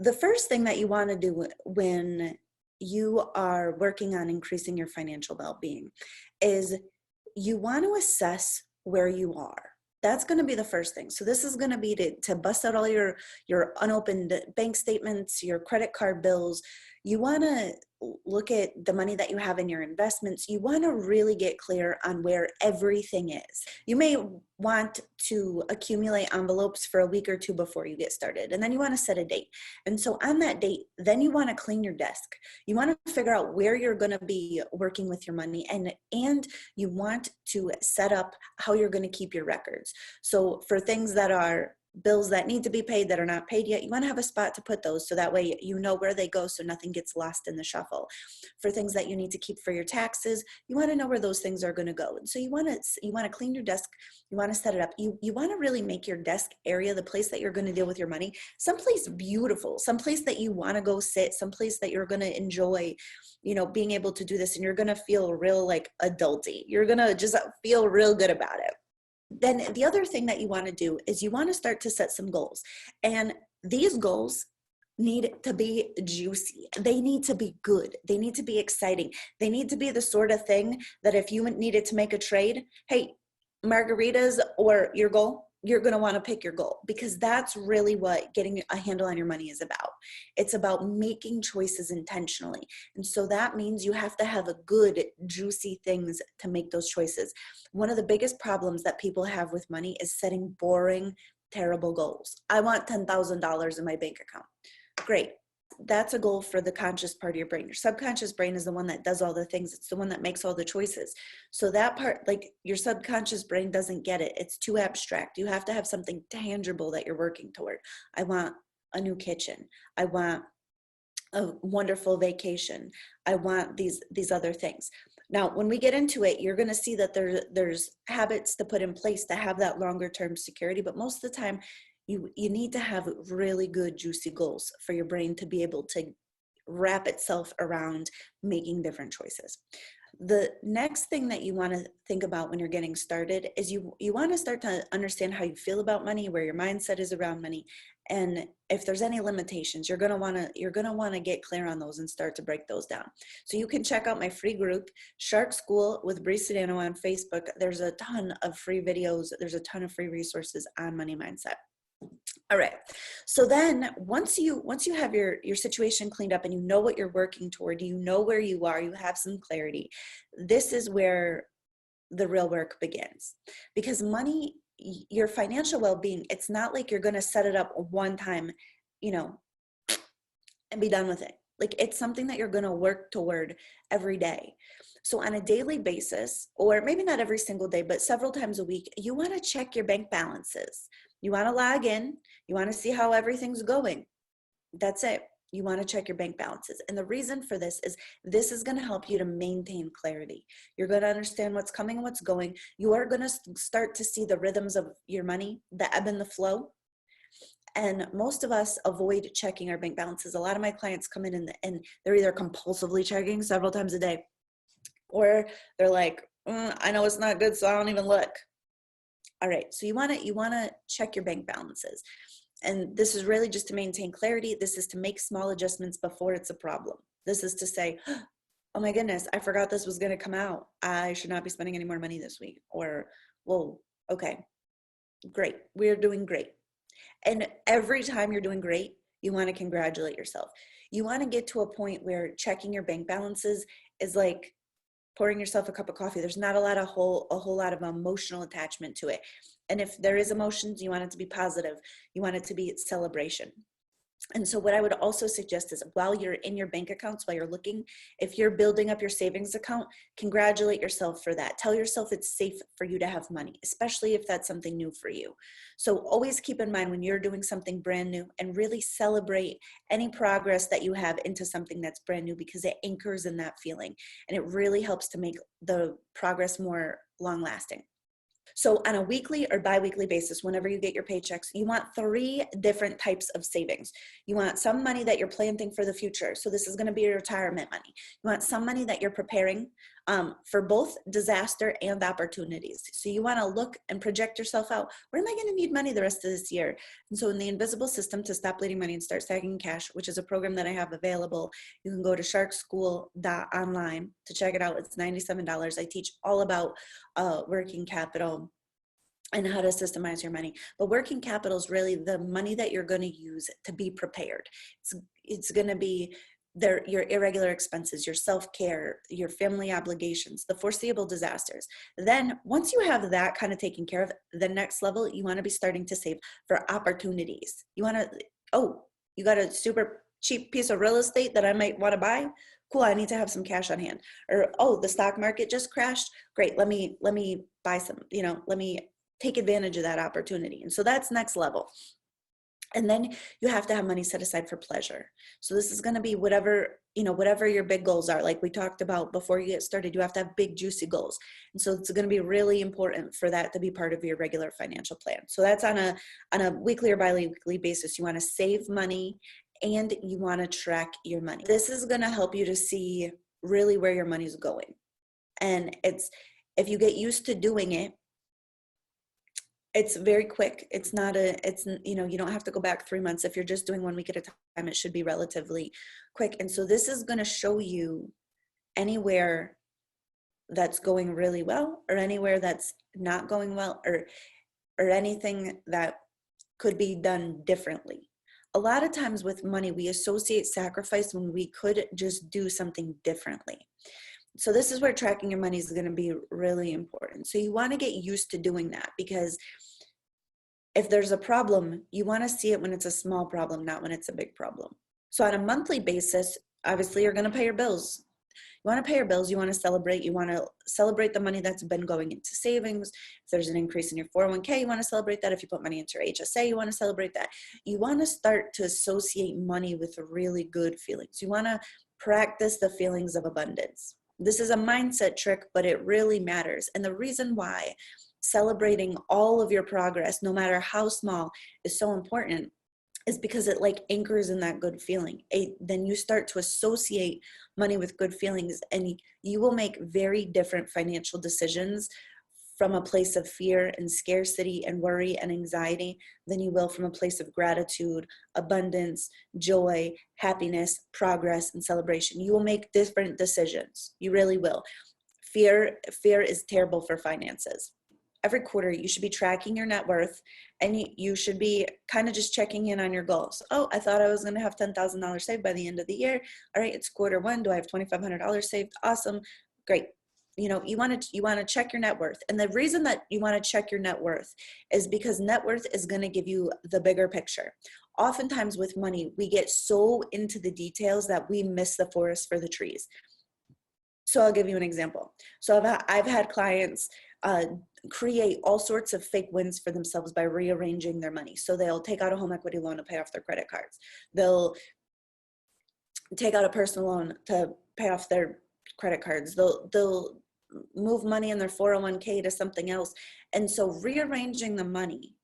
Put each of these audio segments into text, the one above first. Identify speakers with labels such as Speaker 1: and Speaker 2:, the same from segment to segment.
Speaker 1: the first thing that you want to do when you are working on increasing your financial well-being is you want to assess where you are. That's going to be the first thing. So this is going to be to bust out all your unopened bank statements, your credit card bills. You want to look at the money that you have in your investments. You want to really get clear on where everything is. You may want to accumulate envelopes for a week or two before you get started, and then you want to set a date. And so on that date, then you want to clean your desk. You want to figure out where you're going to be working with your money, and you want to set up how you're going to keep your records. So for things that are bills that need to be paid that are not paid yet, you want to have a spot to put those so that way you know where they go so nothing gets lost in the shuffle. For things that you need to keep for your taxes, you want to know where those things are going to go. And so you want to clean your desk, you want to set it up. You want to really make your desk area, the place that you're going to deal with your money, someplace beautiful, someplace that you want to go sit, someplace that you're going to enjoy, being able to do this, and you're going to feel real like adulty. You're going to just feel real good about it. Then the other thing that you want to do is you want to start to set some goals. And these goals need to be juicy. They need to be good. They need to be exciting. They need to be the sort of thing that if you needed to make a trade, hey, margaritas or your goal, you're going to want to pick your goal, because that's really what getting a handle on your money is about. It's about making choices intentionally. And so that means you have to have a good, juicy things to make those choices. One of the biggest problems that people have with money is setting boring, terrible goals. I want $10,000 in my bank account. Great. That's a goal for the conscious part of your brain. Your subconscious brain is the one that does all the things. It's the one that makes all the choices. So that part, like your subconscious brain doesn't get it. It's too abstract. You have to have something tangible that you're working toward. I want a new kitchen. I want a wonderful vacation. I want these other things. Now, when we get into it, you're going to see that there's habits to put in place to have that longer term security. But most of the time, you need to have really good, juicy goals for your brain to be able to wrap itself around making different choices. The next thing that you want to think about when you're getting started is you want to start to understand how you feel about money, where your mindset is around money, and if there's any limitations, you're going to want to get clear on those and start to break those down. So you can check out my free group, Shark School with Brie Sodano, on Facebook. There's a ton of free videos. There's a ton of free resources on money mindset. All right. So then once you have your situation cleaned up and you know what you're working toward, you know where you are, you have some clarity, this is where the real work begins. Because money, your financial well-being, it's not like you're going to set it up one time, and be done with it. Like, it's something that you're going to work toward every day. So on a daily basis, or maybe not every single day, but several times a week, you want to check your bank balances. You want to log in. You want to see how everything's going. That's it. You want to check your bank balances. And the reason for this is going to help you to maintain clarity. You're going to understand what's coming and what's going. You are going to start to see the rhythms of your money, the ebb and the flow. And most of us avoid checking our bank balances. A lot of my clients come in and they're either compulsively checking several times a day, or they're like, I know it's not good, so I don't even look. All right, so you want to check your bank balances. And this is really just to maintain clarity. This is to make small adjustments before it's a problem. This is to say, oh my goodness, I forgot this was going to come out. I should not be spending any more money this week. Or, whoa, okay, great. We're doing great. And every time you're doing great, you want to congratulate yourself. You want to get to a point where checking your bank balances is like pouring yourself a cup of coffee. There's not a whole lot of emotional attachment to it. And if there is emotions, you want it to be positive. You want it to be celebration. And so what I would also suggest is, while you're in your bank accounts, while you're looking, if you're building up your savings account, congratulate yourself for that. Tell yourself it's safe for you to have money, especially if that's something new for you. So always keep in mind when you're doing something brand new, and really celebrate any progress that you have into something that's brand new, because it anchors in that feeling, and it really helps to make the progress more long lasting. So on a weekly or biweekly basis, whenever you get your paychecks, you want 3 different types of savings. You want some money that you're planting for the future. So this is going to be your retirement money. You want some money that you're preparing for both disaster and opportunities. So you want to look and project yourself out. Where am I going to need money the rest of this year? And so in the invisible system to stop bleeding money and start stacking cash, which is a program that I have available, you can go to sharkschool.online to check it out. It's $97. I teach all about working capital and how to systemize your money. But working capital is really the money that you're going to use to be prepared. It's going to be your irregular expenses, your self-care, your family obligations, the foreseeable disasters. Then once you have that kind of taken care of, the next level, you want to be starting to save for opportunities. You want to, you got a super cheap piece of real estate that I might want to buy. Cool, I need to have some cash on hand. Or, the stock market just crashed. Great, let me buy some, let me take advantage of that opportunity. And so that's next level. And then you have to have money set aside for pleasure. So this is going to be whatever your big goals are. Like we talked about before you get started, you have to have big, juicy goals. And so it's going to be really important for that to be part of your regular financial plan. So that's on a weekly or bi-weekly basis. You want to save money and you want to track your money. This is going to help you to see really where your money's going. And if you get used to doing it, it's very quick. You don't have to go back 3 months. If you're just doing 1 week at a time, it should be relatively quick. And so this is going to show you anywhere that's going really well or anywhere that's not going well or anything that could be done differently. A lot of times with money, we associate sacrifice when we could just do something differently. So this is where tracking your money is going to be really important. So you want to get used to doing that, because if there's a problem, you want to see it when it's a small problem, not when it's a big problem. So on a monthly basis, obviously you're going to pay your bills. You want to pay your bills. You want to celebrate. You want to celebrate the money that's been going into savings. If there's an increase in your 401k, you want to celebrate that. If you put money into your HSA, you want to celebrate that. You want to start to associate money with really good feelings. You want to practice the feelings of abundance. This is a mindset trick, but it really matters. And the reason why celebrating all of your progress, no matter how small, is so important is because it anchors in that good feeling. Then you start to associate money with good feelings, and you will make very different financial decisions from a place of fear and scarcity and worry and anxiety than you will from a place of gratitude, abundance, joy, happiness, progress, and celebration. You will make different decisions. You really will. Fear is terrible for finances. Every quarter, you should be tracking your net worth, and you should be kind of just checking in on your goals. I thought I was going to have $10,000 saved by the end of the year. All right, it's quarter one. Do I have $2,500 saved? Awesome. Great. You want to check your net worth. And the reason that you want to check your net worth is because net worth is going to give you the bigger picture. Oftentimes with money, we get so into the details that we miss the forest for the trees. So I'll give you an example. So I've had clients create all sorts of fake wins for themselves by rearranging their money. So they'll take out a home equity loan to pay off their credit cards. They'll take out a personal loan to pay off their credit cards. They'll move money in their 401k to something else. And so rearranging the money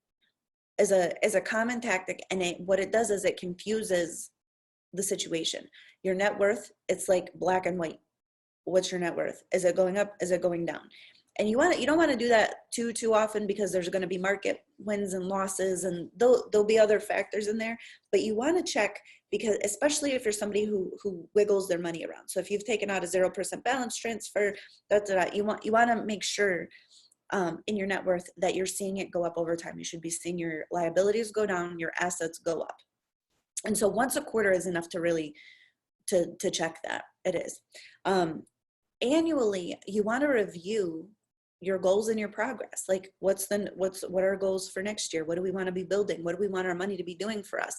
Speaker 1: is a common tactic. And what it does is it confuses the situation. Your net worth, it's like black and white. What's your net worth? Is it going up? Is it going down? And you don't want to do that too often, because there's going to be market wins and losses, and there'll be other factors in there. But you want to check, because especially if you're somebody who wiggles their money around. So if you've taken out a 0% balance transfer, you want to make sure in your net worth that you're seeing it go up over time. You should be seeing your liabilities go down, your assets go up. And so once a quarter is enough to really to check that. It is. Annually, you want to review your goals and your progress. Like what are our goals for next year? What do we want to be building? What do we want our money to be doing for us?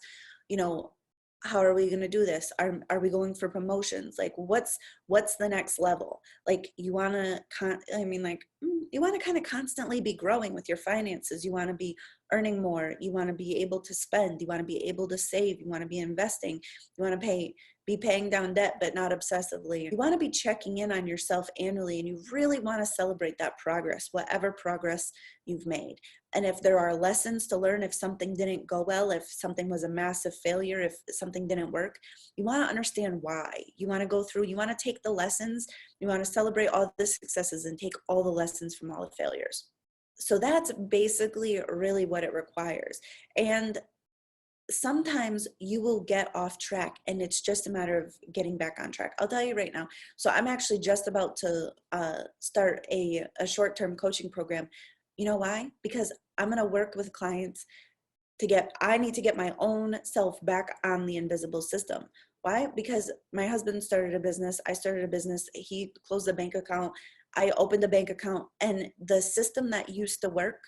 Speaker 1: How are we going to do this? Are we going for promotions? Like what's the next level? Like you want to kind of constantly be growing with your finances. You want to be earning more. You want to be able to spend. You want to be able to save. You want to be investing. You want to be paying down debt, but not obsessively. You want to be checking in on yourself annually, and you really want to celebrate that progress, whatever progress you've made. And if there are lessons to learn, if something didn't go well, if something was a massive failure, if something didn't work, you want to understand why. You want to go through, you want to take the lessons, you want to celebrate all the successes and take all the lessons from all the failures. So that's basically really what it requires. And sometimes you will get off track, and it's just a matter of getting back on track. I'll tell you right now. So I'm actually just about to start a short-term coaching program. You know why? Because I'm going to work with clients I need to get my own self back on the invisible system. Why? Because my husband started a business. I started a business. He closed a bank account. I opened a bank account, and the system that used to work,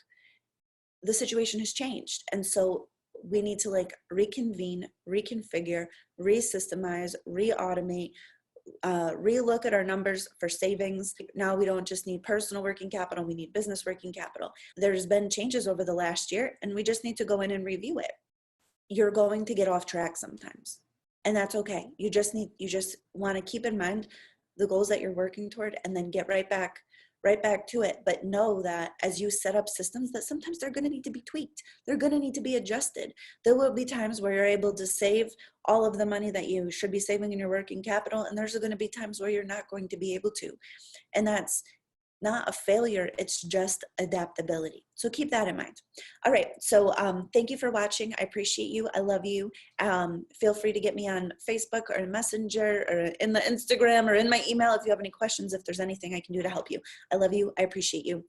Speaker 1: the situation has changed. And so we need to reconvene, reconfigure, re-systemize, re-automate, re-look at our numbers for savings. Now we don't just need personal working capital, we need business working capital. There's been changes over the last year, and we just need to go in and review it. You're going to get off track sometimes, and that's okay. You just want to keep in mind the goals that you're working toward, and then get right back to it. But know that as you set up systems, that sometimes they're going to need to be tweaked. They're going to need to be adjusted. There will be times where you're able to save all of the money that you should be saving in your working capital, and there's going to be times where you're not going to be able to. And that's not a failure, it's just adaptability. So keep that in mind. All right, so thank you for watching. I appreciate you. I love you. Feel free to get me on Facebook or Messenger or in the Instagram or in my email if you have any questions, if there's anything I can do to help you. I love you. I appreciate you.